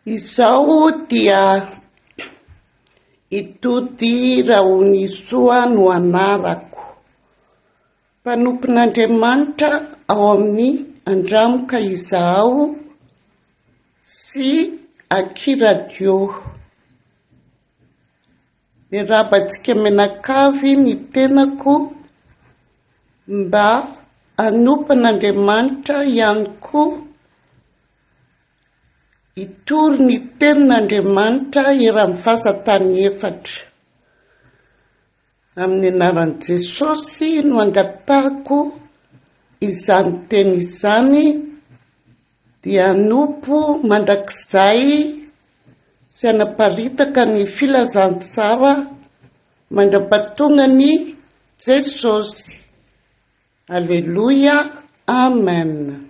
Izao dia itody Raonisoa no anarako. Mpanompon'Andriamanitra ao amin'ny Andramoka izaho sy Akiradio. Miarabantsika menakavy ny tenako mba hanompon'Andriamanitra ihany koa itory ny tenin'Andriamanitra eran'ny fahatany efatra. Amin'ny anaran'i Jesosy no angatahako izany teny izany, dia hanompo mandrakizay sy hanaparitaka ny filazantsara mandra-pahatongan'i Jesosy. Alleluia, amen.